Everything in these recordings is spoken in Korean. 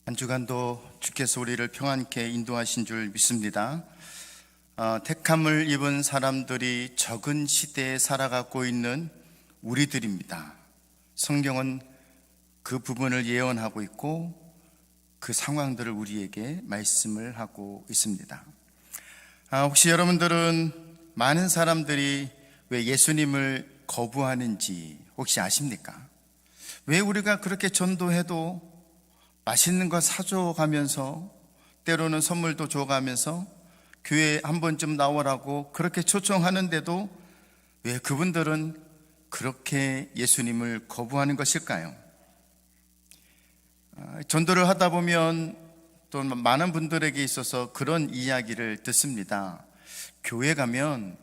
한 주간도 주께서 우리를 평안케 인도하신 줄 믿습니다. 택함을 입은 사람들이 적은 시대에 살아가고 있는 우리들입니다. 성경은 그 부분을 예언하고 있고 그 상황들을 우리에게 말씀을 하고 있습니다. 혹시 여러분들은 많은 사람들이 왜 예수님을 거부하는지 혹시 아십니까? 왜 우리가 그렇게 전도해도 맛있는 거 사줘가면서 때로는 선물도 줘가면서 교회에 한 번쯤 나오라고 그렇게 초청하는데도 왜 그분들은 그렇게 예수님을 거부하는 것일까요? 전도를 하다 보면 또 많은 분들에게 있어서 그런 이야기를 듣습니다. 교회 가면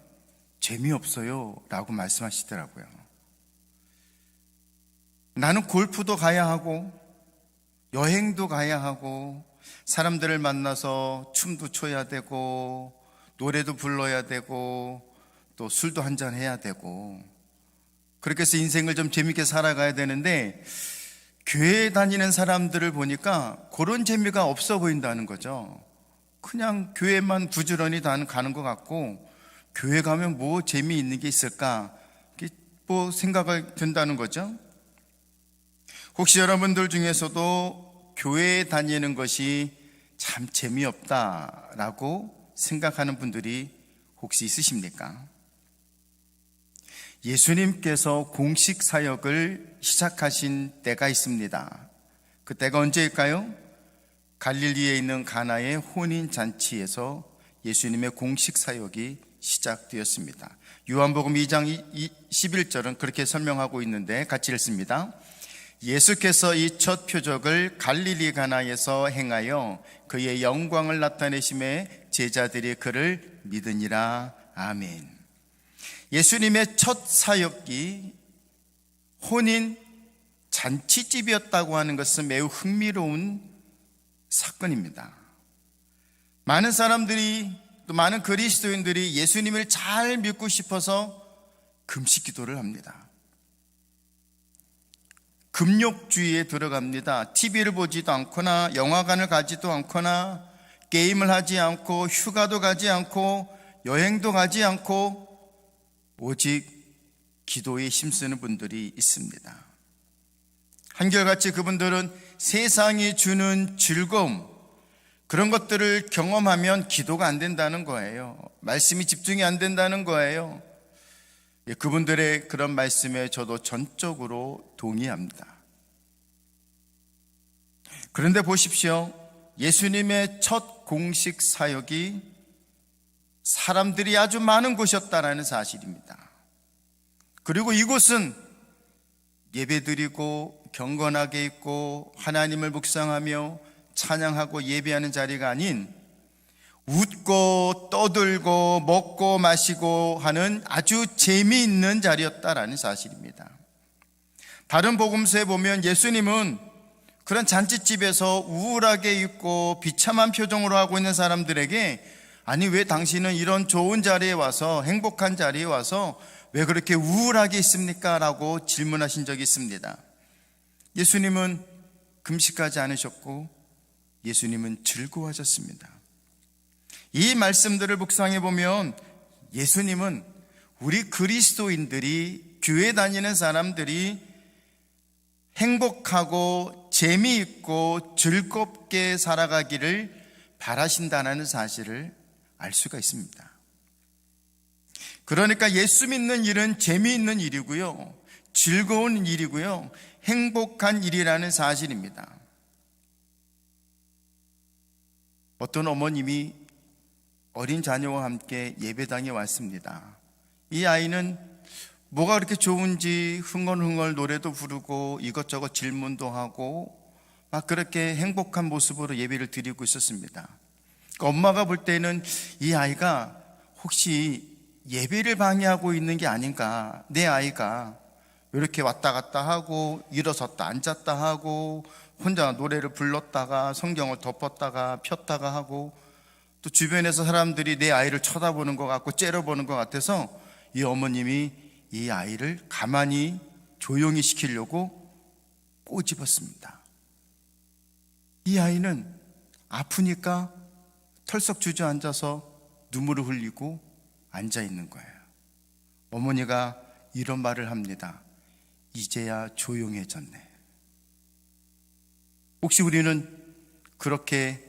재미없어요 라고 말씀하시더라고요. 나는 골프도 가야 하고 여행도 가야 하고 사람들을 만나서 춤도 춰야 되고 노래도 불러야 되고 또 술도 한잔 해야 되고 그렇게 해서 인생을 좀 재밌게 살아가야 되는데 교회에 다니는 사람들을 보니까 그런 재미가 없어 보인다는 거죠. 그냥 교회만 부지런히 가는 것 같고 교회 가면 뭐 재미있는 게 있을까 뭐 생각이 든다는 거죠. 혹시 여러분들 중에서도 교회에 다니는 것이 참 재미없다라고 생각하는 분들이 혹시 있으십니까? 예수님께서 공식 사역을 시작하신 때가 있습니다. 그 때가 언제일까요? 갈릴리에 있는 가나의 혼인잔치에서 예수님의 공식 사역이 시작되었습니다. 요한복음 2장 11절은 그렇게 설명하고 있는데 같이 읽습니다. 예수께서 이 첫 표적을 갈릴리 가나에서 행하여 그의 영광을 나타내심에 제자들이 그를 믿으니라. 아멘. 예수님의 첫 사역이 혼인 잔치집이었다고 하는 것은 매우 흥미로운 사건입니다. 많은 사람들이 또 많은 그리스도인들이 예수님을 잘 믿고 싶어서 금식 기도를 합니다. 금욕주의에 들어갑니다. TV를 보지도 않거나 영화관을 가지도 않거나 게임을 하지 않고 휴가도 가지 않고 여행도 가지 않고 오직 기도에 힘쓰는 분들이 있습니다. 한결같이 그분들은 세상이 주는 즐거움 그런 것들을 경험하면 기도가 안 된다는 거예요. 말씀이 집중이 안 된다는 거예요. 그분들의 그런 말씀에 저도 전적으로 동의합니다. 그런데 보십시오. 예수님의 첫 공식 사역이 사람들이 아주 많은 곳이었다는 사실입니다. 그리고 이곳은 예배드리고 경건하게 있고 하나님을 묵상하며 찬양하고 예배하는 자리가 아닌 웃고 떠들고 먹고 마시고 하는 아주 재미있는 자리였다라는 사실입니다. 다른 복음서에 보면 예수님은 그런 잔치집에서 우울하게 있고 비참한 표정으로 하고 있는 사람들에게 아니 왜 당신은 이런 좋은 자리에 와서 행복한 자리에 와서 왜 그렇게 우울하게 있습니까? 라고 질문하신 적이 있습니다. 예수님은 금식하지 않으셨고 예수님은 즐거워하셨습니다. 이 말씀들을 묵상해 보면 예수님은 우리 그리스도인들이 교회 다니는 사람들이 행복하고 재미있고 즐겁게 살아가기를 바라신다는 사실을 알 수가 있습니다. 그러니까 예수 믿는 일은 재미있는 일이고요, 즐거운 일이고요, 행복한 일이라는 사실입니다. 어떤 어머님이 어린 자녀와 함께 예배당에 왔습니다. 이 아이는 뭐가 그렇게 좋은지 흥얼흥얼 노래도 부르고 이것저것 질문도 하고 막 그렇게 행복한 모습으로 예배를 드리고 있었습니다. 그러니까 엄마가 볼 때는 이 아이가 혹시 예배를 방해하고 있는 게 아닌가, 내 아이가 이렇게 왔다 갔다 하고 일어섰다 앉았다 하고 혼자 노래를 불렀다가 성경을 덮었다가 폈다가 하고 또 주변에서 사람들이 내 아이를 쳐다보는 것 같고 째려보는 것 같아서 이 어머님이 이 아이를 가만히 조용히 시키려고 꼬집었습니다. 이 아이는 아프니까 털썩 주저앉아서 눈물을 흘리고 앉아 있는 거예요. 어머니가 이런 말을 합니다. 이제야 조용해졌네. 혹시 우리는 그렇게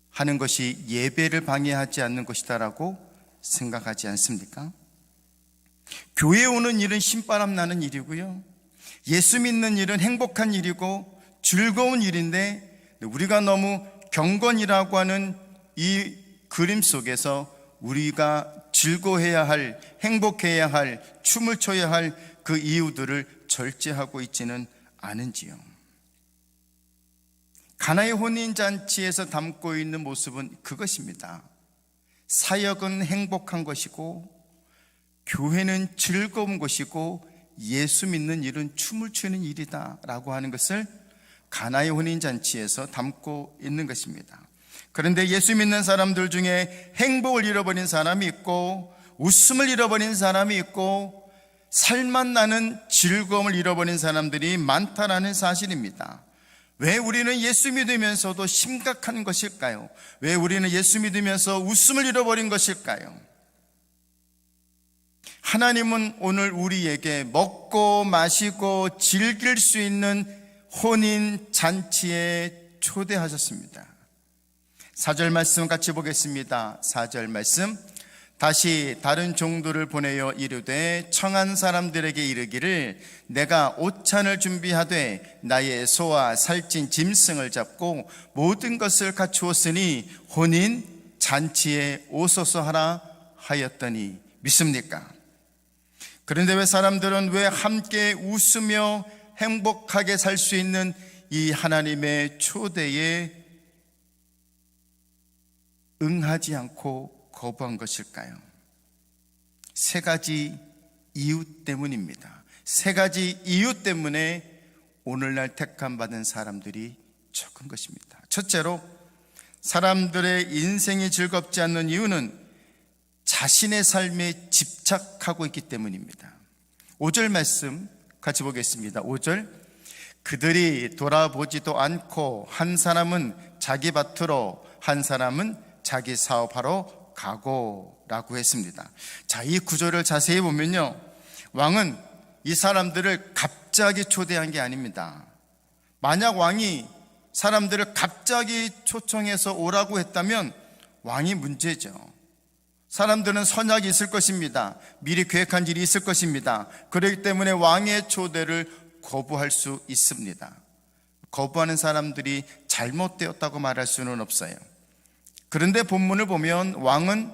하는 것이 예배를 방해하지 않는 것이다라고 생각하지 않습니까? 교회에 오는 일은 신바람 나는 일이고요, 예수 믿는 일은 행복한 일이고 즐거운 일인데, 우리가 너무 경건이라고 하는 이 그림 속에서 우리가 즐거워해야 할, 행복해야 할, 춤을 춰야 할 그 이유들을 절제하고 있지는 않은지요. 가나의 혼인잔치에서 담고 있는 모습은 그것입니다. 사역은 행복한 것이고, 교회는 즐거운 것이고, 예수 믿는 일은 춤을 추는 일이다 라고 하는 것을 가나의 혼인잔치에서 담고 있는 것입니다. 그런데 예수 믿는 사람들 중에 행복을 잃어버린 사람이 있고, 웃음을 잃어버린 사람이 있고, 살맛 나는 즐거움을 잃어버린 사람들이 많다라는 사실입니다. 왜 우리는 예수 믿으면서도 심각한 것일까요? 왜 우리는 예수 믿으면서 웃음을 잃어버린 것일까요? 하나님은 오늘 우리에게 먹고 마시고 즐길 수 있는 혼인 잔치에 초대하셨습니다. 4절 말씀 같이 보겠습니다. 4절 말씀. 다시 다른 종들을 보내어 이르되 청한 사람들에게 이르기를 내가 오찬을 준비하되 나의 소와 살찐 짐승을 잡고 모든 것을 갖추었으니 혼인 잔치에 오소서 하라 하였더니 믿습니까? 그런데 왜 사람들은 왜 함께 웃으며 행복하게 살 수 있는 이 하나님의 초대에 응하지 않고 거부한 것일까요? 세 가지 이유 때문입니다. 세 가지 이유 때문에 오늘날 택함받은 사람들이 적은 것입니다. 첫째로, 사람들의 인생이 즐겁지 않는 이유는 자신의 삶에 집착하고 있기 때문입니다. 5절 말씀 같이 보겠습니다. 5절. 그들이 돌아보지도 않고 한 사람은 자기 밭으로 한 사람은 자기 사업하러 가고 라고 했습니다. 자, 이 구절을 자세히 보면요, 왕은 이 사람들을 갑자기 초대한 게 아닙니다. 만약 왕이 사람들을 갑자기 초청해서 오라고 했다면 왕이 문제죠. 사람들은 선약이 있을 것입니다. 미리 계획한 일이 있을 것입니다. 그렇기 때문에 왕의 초대를 거부할 수 있습니다. 거부하는 사람들이 잘못되었다고 말할 수는 없어요. 그런데 본문을 보면 왕은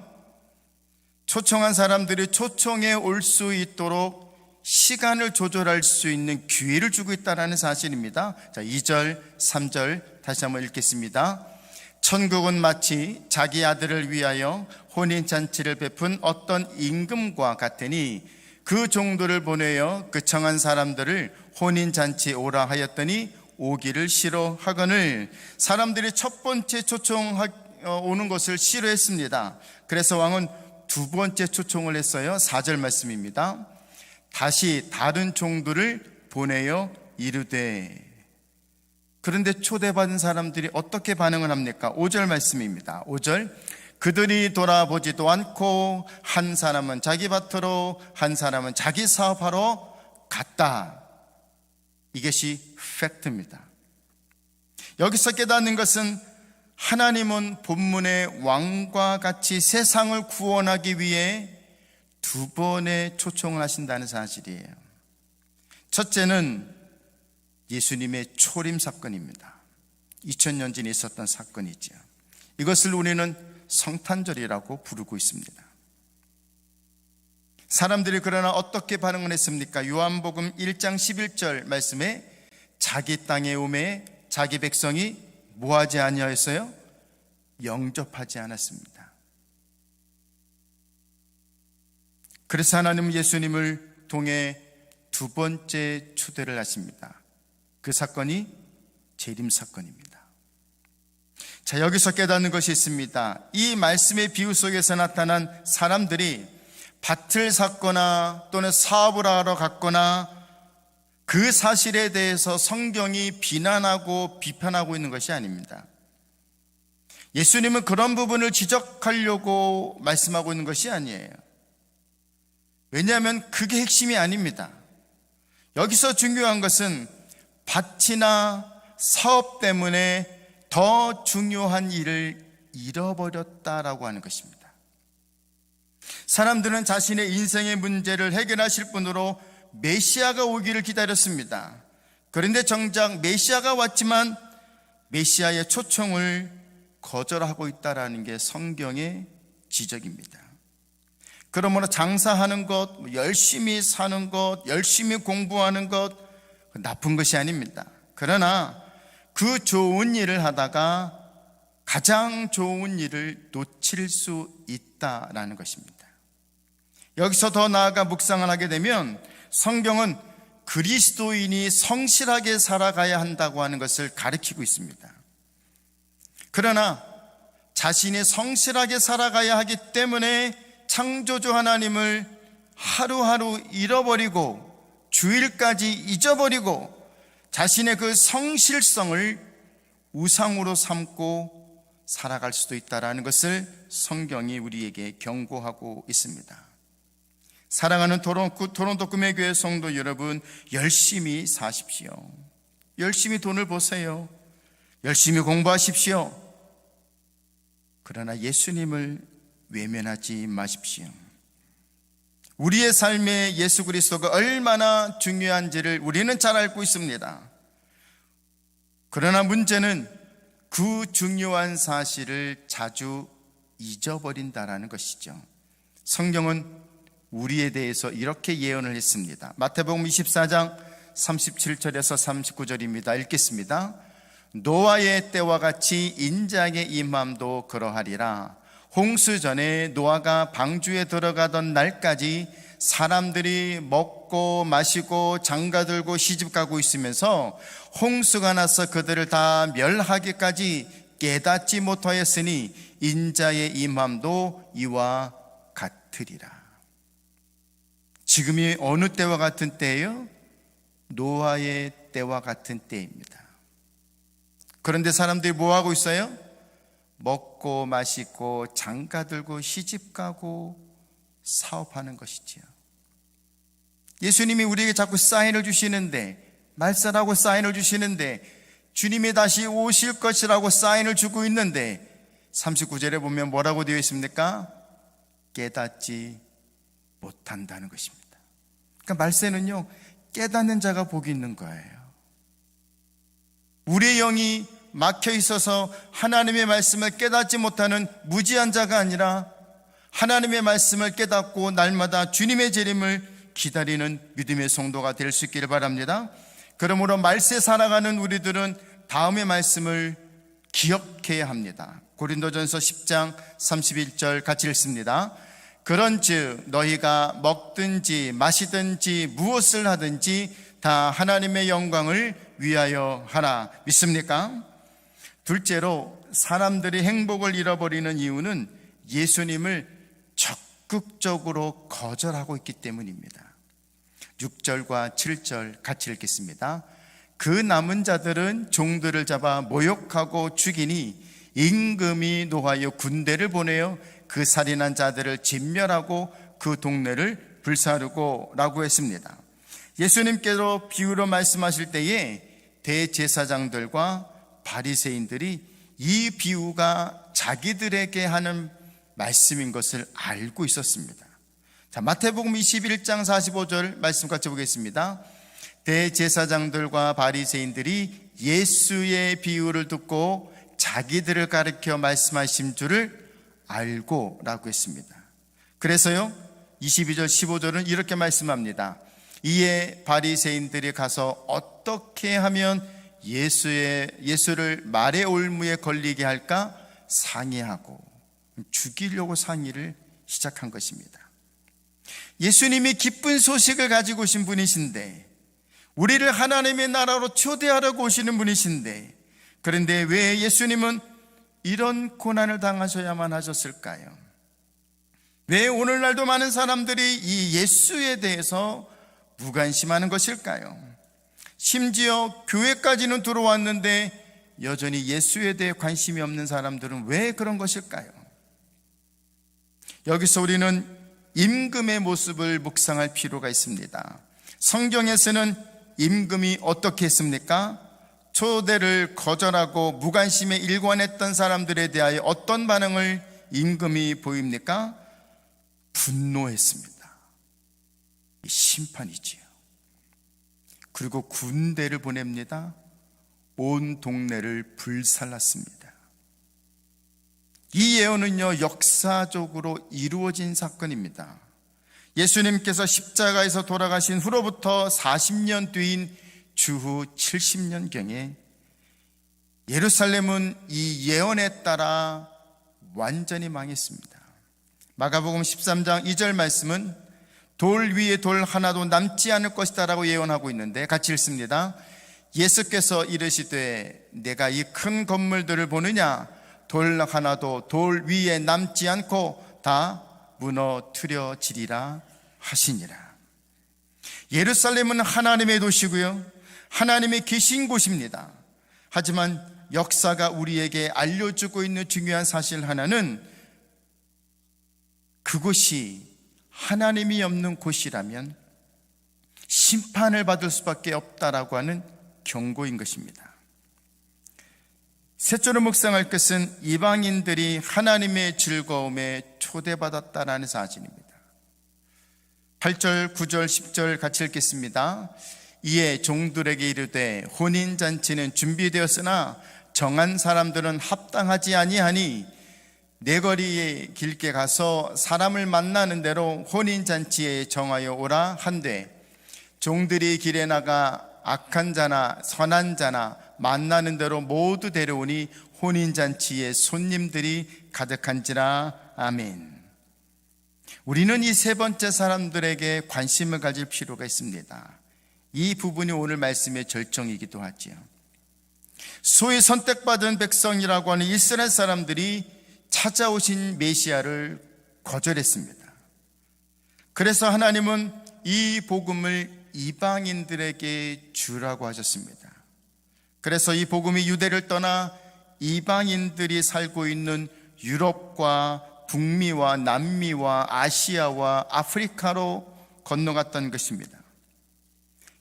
초청한 사람들이 초청에 올 수 있도록 시간을 조절할 수 있는 기회를 주고 있다는 사실입니다. 자, 2절, 3절 다시 한번 읽겠습니다. 천국은 마치 자기 아들을 위하여 혼인잔치를 베푼 어떤 임금과 같으니 그 종들을 보내어 그 청한 사람들을 혼인잔치에 오라 하였더니 오기를 싫어하거늘. 사람들이 첫 번째 오는 것을 싫어했습니다. 그래서 왕은 두 번째 초청을 했어요. 4절 말씀입니다. 다시 다른 종들을 보내어 이르되. 그런데 초대받은 사람들이 어떻게 반응을 합니까? 5절 말씀입니다. 5절. 그들이 돌아보지도 않고 한 사람은 자기 밭으로 한 사람은 자기 사업하러 갔다. 이것이 팩트입니다. 여기서 깨닫는 것은 하나님은 본문의 왕과 같이 세상을 구원하기 위해 두 번의 초청을 하신다는 사실이에요. 첫째는 예수님의 초림 사건입니다. 2000년 전에 있었던 사건이죠. 이것을 우리는 성탄절이라고 부르고 있습니다. 사람들이 그러나 어떻게 반응을 했습니까? 요한복음 1장 11절 말씀에 자기 땅에 오매 자기 백성이 뭐하지 아니하였어요? 영접하지 않았습니다. 그래서 하나님은 예수님을 통해 두 번째 초대를 하십니다. 그 사건이 재림 사건입니다. 자, 여기서 깨닫는 것이 있습니다. 이 말씀의 비유 속에서 나타난 사람들이 밭을 샀거나 또는 사업을 하러 갔거나 그 사실에 대해서 성경이 비난하고 비판하고 있는 것이 아닙니다. 예수님은 그런 부분을 지적하려고 말씀하고 있는 것이 아니에요. 왜냐하면 그게 핵심이 아닙니다. 여기서 중요한 것은 밭이나 사업 때문에 더 중요한 일을 잃어버렸다라고 하는 것입니다. 사람들은 자신의 인생의 문제를 해결하실 분으로 메시아가 오기를 기다렸습니다. 그런데 정작 메시아가 왔지만 메시아의 초청을 거절하고 있다는 게 성경의 지적입니다. 그러므로 장사하는 것, 열심히 사는 것, 열심히 공부하는 것, 나쁜 것이 아닙니다. 그러나 그 좋은 일을 하다가 가장 좋은 일을 놓칠 수 있다라는 것입니다. 여기서 더 나아가 묵상을 하게 되면 성경은 그리스도인이 성실하게 살아가야 한다고 하는 것을 가르치고 있습니다. 그러나 자신이 성실하게 살아가야 하기 때문에 창조주 하나님을 하루하루 잃어버리고 주일까지 잊어버리고 자신의 그 성실성을 우상으로 삼고 살아갈 수도 있다는 것을 성경이 우리에게 경고하고 있습니다. 사랑하는 토론토 꿈의교회 성도 여러분, 열심히 사십시오. 열심히 돈을 버세요. 열심히 공부하십시오. 그러나 예수님을 외면하지 마십시오. 우리의 삶에 예수 그리스도가 얼마나 중요한지를 우리는 잘 알고 있습니다. 그러나 문제는 그 중요한 사실을 자주 잊어버린다는 것이죠. 성경은 우리에 대해서 이렇게 예언을 했습니다. 마태복음 24장 37절에서 39절입니다. 읽겠습니다. 노아의 때와 같이 인자의 임함도 그러하리라. 홍수 전에 노아가 방주에 들어가던 날까지 사람들이 먹고 마시고 장가들고 시집가고 있으면서 홍수가 나서 그들을 다 멸하기까지 깨닫지 못하였으니 인자의 임함도 이와 같으리라. 지금이 어느 때와 같은 때예요? 노아의 때와 같은 때입니다. 그런데 사람들이 뭐 하고 있어요? 먹고 마시고 장가들고 시집가고 사업하는 것이지요. 예수님이 우리에게 자꾸 사인을 주시는데, 말씀하고 사인을 주시는데, 주님이 다시 오실 것이라고 사인을 주고 있는데 39절에 보면 뭐라고 되어 있습니까? 깨닫지 못한다는 것입니다. 그러니까 말세는요, 깨닫는 자가 복이 있는 거예요. 우리의 영이 막혀 있어서 하나님의 말씀을 깨닫지 못하는 무지한 자가 아니라 하나님의 말씀을 깨닫고 날마다 주님의 재림을 기다리는 믿음의 성도가 될 수 있기를 바랍니다. 그러므로 말세 살아가는 우리들은 다음의 말씀을 기억해야 합니다. 고린도전서 10장 31절 같이 읽습니다. 그런즉 너희가 먹든지 마시든지 무엇을 하든지 다 하나님의 영광을 위하여 하라. 믿습니까? 둘째로 사람들이 행복을 잃어버리는 이유는 예수님을 적극적으로 거절하고 있기 때문입니다. 6절과 7절 같이 읽겠습니다. 그 남은 자들은 종들을 잡아 모욕하고 죽이니 임금이 노하여 군대를 보내어 그 살인한 자들을 진멸하고 그 동네를 불사르고 라고 했습니다. 예수님께서 비유로 말씀하실 때에 대제사장들과 바리새인들이 이 비유가 자기들에게 하는 말씀인 것을 알고 있었습니다. 자, 마태복음 21장 45절 말씀 같이 보겠습니다. 대제사장들과 바리새인들이 예수의 비유를 듣고 자기들을 가르쳐 말씀하신 줄을 알고 라고 했습니다. 그래서요 22절 15절은 이렇게 말씀합니다. 이에 바리새인들이 가서 어떻게 하면 예수를 말의 올무에 걸리게 할까 상의하고 죽이려고 상의를 시작한 것입니다. 예수님이 기쁜 소식을 가지고 오신 분이신데, 우리를 하나님의 나라로 초대하려고 오시는 분이신데, 그런데 왜 예수님은 이런 고난을 당하셔야만 하셨을까요? 왜 오늘날도 많은 사람들이 이 예수에 대해서 무관심하는 것일까요? 심지어 교회까지는 들어왔는데 여전히 예수에 대해 관심이 없는 사람들은 왜 그런 것일까요? 여기서 우리는 임금의 모습을 묵상할 필요가 있습니다. 성경에서는 임금이 어떻게 했습니까? 초대를 거절하고 무관심에 일관했던 사람들에 대하여 어떤 반응을 임금이 보입니까? 분노했습니다. 심판이지요. 그리고 군대를 보냅니다. 온 동네를 불살랐습니다. 이 예언은요, 역사적으로 이루어진 사건입니다. 예수님께서 십자가에서 돌아가신 후로부터 40년 뒤인 주후 70년경에 예루살렘은 이 예언에 따라 완전히 망했습니다. 마가복음 13장 2절 말씀은 돌 위에 돌 하나도 남지 않을 것이다 라고 예언하고 있는데 같이 읽습니다. 예수께서 이르시되 내가 이 큰 건물들을 보느냐? 돌 하나도 돌 위에 남지 않고 다 무너뜨려지리라 하시니라. 예루살렘은 하나님의 도시고요, 하나님이 계신 곳입니다. 하지만 역사가 우리에게 알려주고 있는 중요한 사실 하나는 그곳이 하나님이 없는 곳이라면 심판을 받을 수밖에 없다라고 하는 경고인 것입니다. 셋째로 묵상할 것은 이방인들이 하나님의 즐거움에 초대받았다라는 사실입니다. 8절, 9절, 10절 같이 읽겠습니다. 이에 종들에게 이르되 혼인잔치는 준비되었으나 정한 사람들은 합당하지 아니하니 내거리에 길게 가서 사람을 만나는 대로 혼인잔치에 정하여 오라 한되 종들이 길에 나가 악한 자나 선한 자나 만나는 대로 모두 데려오니 혼인잔치에 손님들이 가득한지라. 아멘. 우리는 이 세 번째 사람들에게 관심을 가질 필요가 있습니다. 이 부분이 오늘 말씀의 절정이기도 하지요. 소위 선택받은 백성이라고 하는 이스라엘 사람들이 찾아오신 메시아를 거절했습니다. 그래서 하나님은 이 복음을 이방인들에게 주라고 하셨습니다. 그래서 이 복음이 유대를 떠나 이방인들이 살고 있는 유럽과 북미와 남미와 아시아와 아프리카로 건너갔던 것입니다.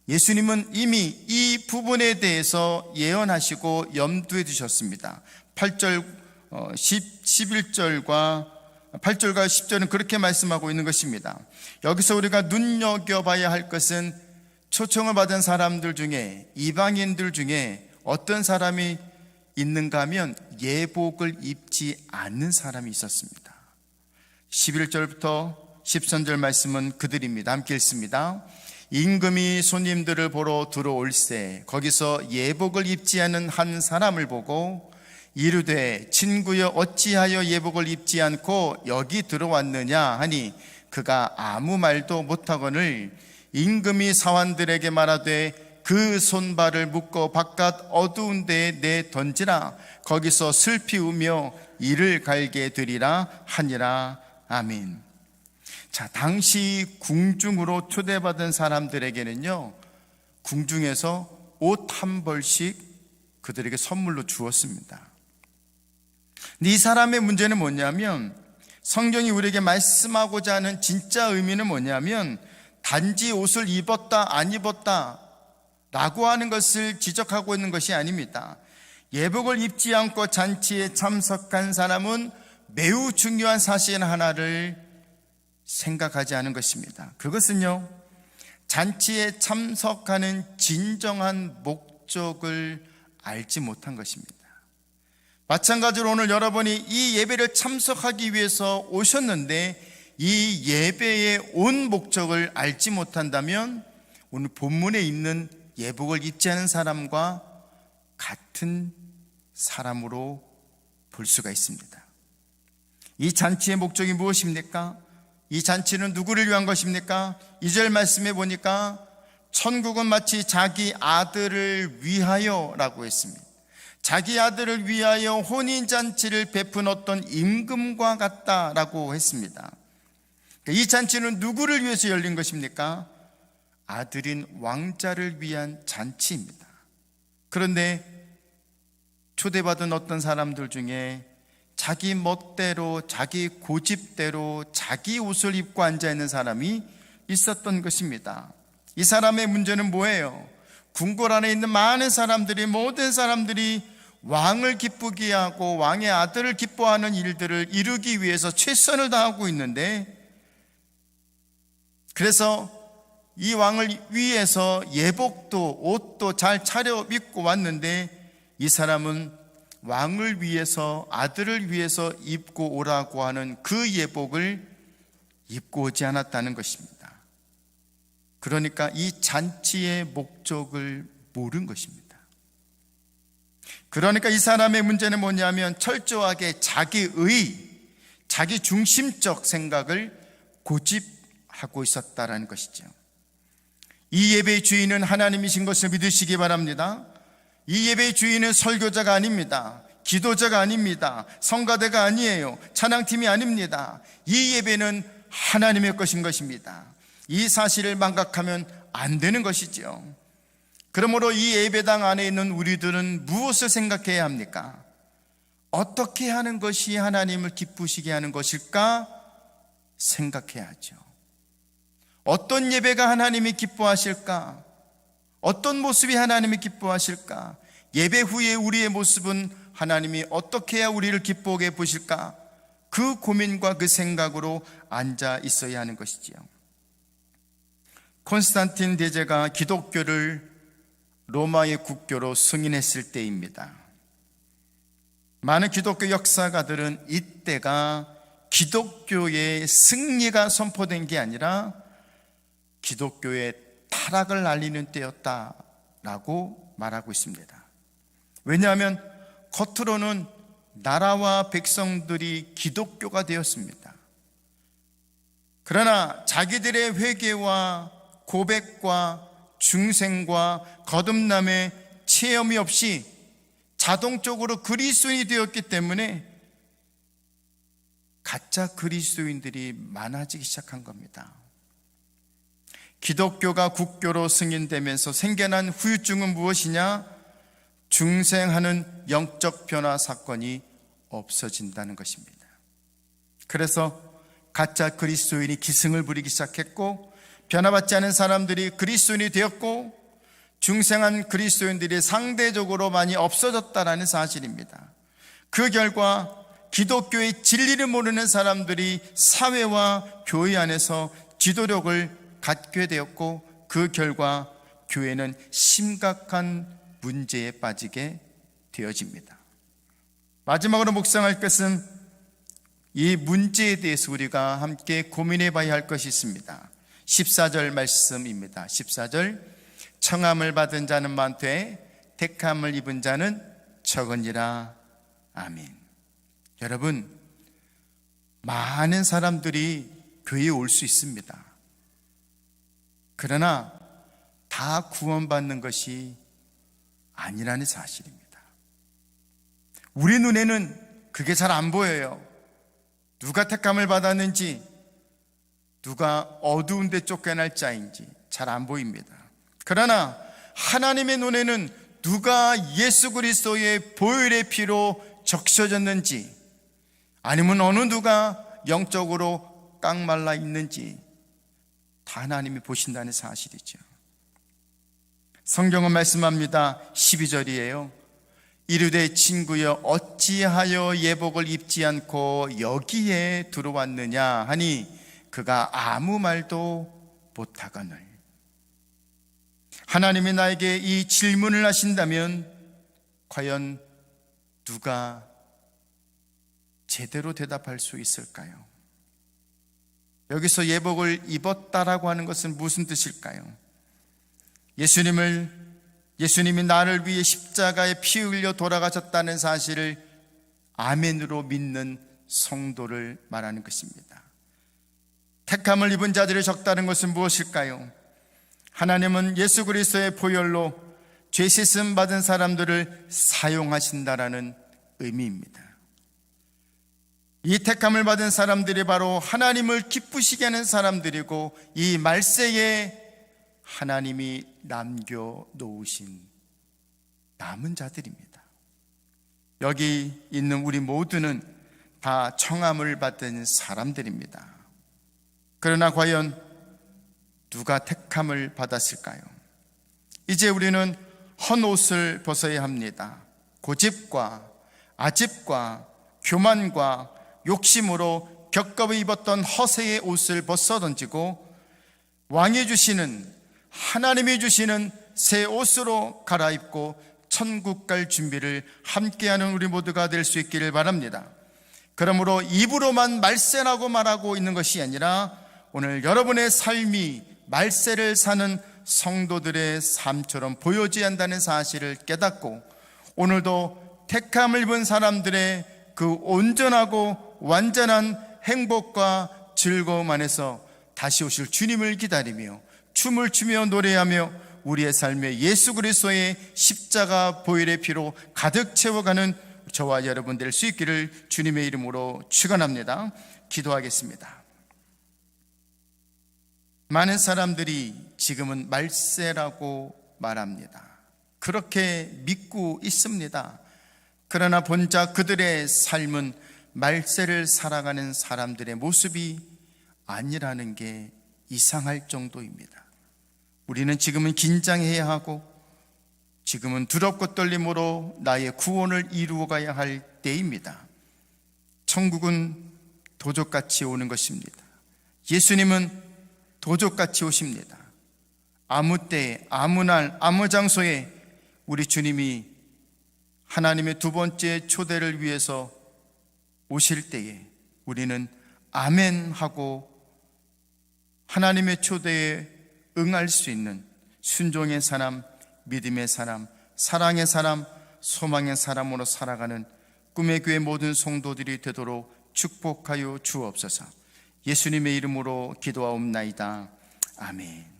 예수님은 이미 이 부분에 대해서 예언하시고 염두에 두셨습니다. 8절, 11절과 8절과 10절은 그렇게 말씀하고 있는 것입니다. 여기서 우리가 눈여겨봐야 할 것은 초청을 받은 사람들 중에, 이방인들 중에 어떤 사람이 있는가 하면 예복을 입지 않는 사람이 있었습니다. 11절부터 13절 말씀은 그들입니다. 함께 읽습니다. 임금이 손님들을 보러 들어올세 거기서 예복을 입지 않은 한 사람을 보고 이르되 친구여 어찌하여 예복을 입지 않고 여기 들어왔느냐 하니 그가 아무 말도 못하거늘 임금이 사환들에게 말하되 그 손발을 묶어 바깥 어두운 데에 내 던지라 거기서 슬피 우며 이를 갈게 되리라 하니라. 아멘. 자, 당시 궁중으로 초대받은 사람들에게는요, 궁중에서 옷 한 벌씩 그들에게 선물로 주었습니다. 근데 이 사람의 문제는 뭐냐면, 성경이 우리에게 말씀하고자 하는 진짜 의미는 뭐냐면, 단지 옷을 입었다 안 입었다 라고 하는 것을 지적하고 있는 것이 아닙니다. 예복을 입지 않고 잔치에 참석한 사람은 매우 중요한 사실 하나를 생각하지 않은 것입니다. 그것은요, 잔치에 참석하는 진정한 목적을 알지 못한 것입니다. 마찬가지로 오늘 여러분이 이 예배를 참석하기 위해서 오셨는데 이 예배의 온 목적을 알지 못한다면 오늘 본문에 있는 예복을 입지 않은 사람과 같은 사람으로 볼 수가 있습니다. 이 잔치의 목적이 무엇입니까? 이 잔치는 누구를 위한 것입니까? 2절 말씀에 보니까 천국은 마치 자기 아들을 위하여 라고 했습니다. 자기 아들을 위하여 혼인잔치를 베푼 어떤 임금과 같다라고 했습니다. 이 잔치는 누구를 위해서 열린 것입니까? 아들인 왕자를 위한 잔치입니다. 그런데 초대받은 어떤 사람들 중에 자기 멋대로, 자기 고집대로 자기 옷을 입고 앉아있는 사람이 있었던 것입니다. 이 사람의 문제는 뭐예요? 궁궐 안에 있는 많은 사람들이, 모든 사람들이 왕을 기쁘게 하고 왕의 아들을 기뻐하는 일들을 이루기 위해서 최선을 다하고 있는데, 그래서 이 왕을 위해서 예복도 옷도 잘 차려 입고 왔는데, 이 사람은 왕을 위해서, 아들을 위해서 입고 오라고 하는 그 예복을 입고 오지 않았다는 것입니다. 그러니까 이 잔치의 목적을 모른 것입니다. 그러니까 이 사람의 문제는 뭐냐면 철저하게 자기의, 자기 중심적 생각을 고집하고 있었다라는 것이죠. 이 예배의 주인은 하나님이신 것을 믿으시기 바랍니다. 이 예배의 주인은 설교자가 아닙니다. 기도자가 아닙니다. 성가대가 아니에요. 찬양팀이 아닙니다. 이 예배는 하나님의 것인 것입니다. 이 사실을 망각하면 안 되는 것이죠. 그러므로 이 예배당 안에 있는 우리들은 무엇을 생각해야 합니까? 어떻게 하는 것이 하나님을 기쁘시게 하는 것일까 생각해야죠. 어떤 예배가 하나님이 기뻐하실까? 어떤 모습이 하나님이 기뻐하실까? 예배 후에 우리의 모습은 하나님이 어떻게 해야 우리를 기뻐하게 보실까? 그 고민과 그 생각으로 앉아 있어야 하는 것이지요. 콘스탄틴 대제가 기독교를 로마의 국교로 승인했을 때입니다. 많은 기독교 역사가들은 이때가 기독교의 승리가 선포된 게 아니라 기독교의 타락을 알리는 때였다라고 말하고 있습니다. 왜냐하면 겉으로는 나라와 백성들이 기독교가 되었습니다. 그러나 자기들의 회개와 고백과 중생과 거듭남의 체험이 없이 자동적으로 그리스도인이 되었기 때문에 가짜 그리스도인들이 많아지기 시작한 겁니다. 기독교가 국교로 승인되면서 생겨난 후유증은 무엇이냐? 중생하는 영적 변화 사건이 없어진다는 것입니다. 그래서 가짜 그리스도인이 기승을 부리기 시작했고, 변화받지 않은 사람들이 그리스도인이 되었고, 중생한 그리스도인들이 상대적으로 많이 없어졌다는 사실입니다. 그 결과 기독교의 진리를 모르는 사람들이 사회와 교회 안에서 지도력을 갖게 되었고, 그 결과 교회는 심각한 문제에 빠지게 되어집니다. 마지막으로 묵상할 것은 이 문제에 대해서 우리가 함께 고민해 봐야 할 것이 있습니다. 14절 말씀입니다. 14절, 청함을 받은 자는 많되 택함을 입은 자는 적으니라. 아멘. 여러분, 많은 사람들이 교회에 올 수 있습니다. 그러나 다 구원받는 것이 아니라는 사실입니다. 우리 눈에는 그게 잘 안 보여요. 누가 택함을 받았는지, 누가 어두운 데 쫓겨날 자인지 잘 안 보입니다. 그러나 하나님의 눈에는 누가 예수 그리스도의 보혈의 피로 적셔졌는지, 아니면 어느 누가 영적으로 깡말라 있는지 다 하나님이 보신다는 사실이죠. 성경은 말씀합니다. 12절이에요. 이르되 친구여 어찌하여 예복을 입지 않고 여기에 들어왔느냐 하니 그가 아무 말도 못하거늘. 하나님이 나에게 이 질문을 하신다면 과연 누가 제대로 대답할 수 있을까요? 여기서 예복을 입었다라고 하는 것은 무슨 뜻일까요? 예수님이 나를 위해 십자가에 피 흘려 돌아가셨다는 사실을 아멘으로 믿는 성도를 말하는 것입니다. 택함을 입은 자들이 적다는 것은 무엇일까요? 하나님은 예수 그리스도의 보혈로 죄 씻음 받은 사람들을 사용하신다라는 의미입니다. 이 택함을 받은 사람들이 바로 하나님을 기쁘시게 하는 사람들이고, 이 말세에 하나님이 남겨놓으신 남은 자들입니다. 여기 있는 우리 모두는 다 청함을 받은 사람들입니다. 그러나 과연 누가 택함을 받았을까요? 이제 우리는 헌 옷을 벗어야 합니다. 고집과 아집과 교만과 욕심으로 겹겹이 입었던 허세의 옷을 벗어 던지고 왕이 주시는, 하나님이 주시는 새 옷으로 갈아입고 천국 갈 준비를 함께하는 우리 모두가 될 수 있기를 바랍니다. 그러므로 입으로만 말세라고 말하고 있는 것이 아니라 오늘 여러분의 삶이 말세를 사는 성도들의 삶처럼 보여져야 한다는 사실을 깨닫고, 오늘도 택함을 입은 사람들의 그 온전하고 완전한 행복과 즐거움 안에서 다시 오실 주님을 기다리며 춤을 추며 노래하며 우리의 삶에 예수 그리스도의 십자가 보혈의 피로 가득 채워가는 저와 여러분 될 수 있기를 주님의 이름으로 축원합니다. 기도하겠습니다. 많은 사람들이 지금은 말세라고 말합니다. 그렇게 믿고 있습니다. 그러나 본자 그들의 삶은 말세를 살아가는 사람들의 모습이 아니라는 게 이상할 정도입니다. 우리는 지금은 긴장해야 하고 지금은 두렵고 떨림으로 나의 구원을 이루어가야 할 때입니다. 천국은 도적같이 오는 것입니다. 예수님은 도적같이 오십니다. 아무 때, 아무 날, 아무 장소에 우리 주님이 하나님의 두 번째 초대를 위해서 오실 때에 우리는 아멘 하고 하나님의 초대에 응할 수 있는 순종의 사람, 믿음의 사람, 사랑의 사람, 소망의 사람으로 살아가는 꿈의 교회 모든 성도들이 되도록 축복하여 주옵소서. 예수님의 이름으로 기도하옵나이다. 아멘.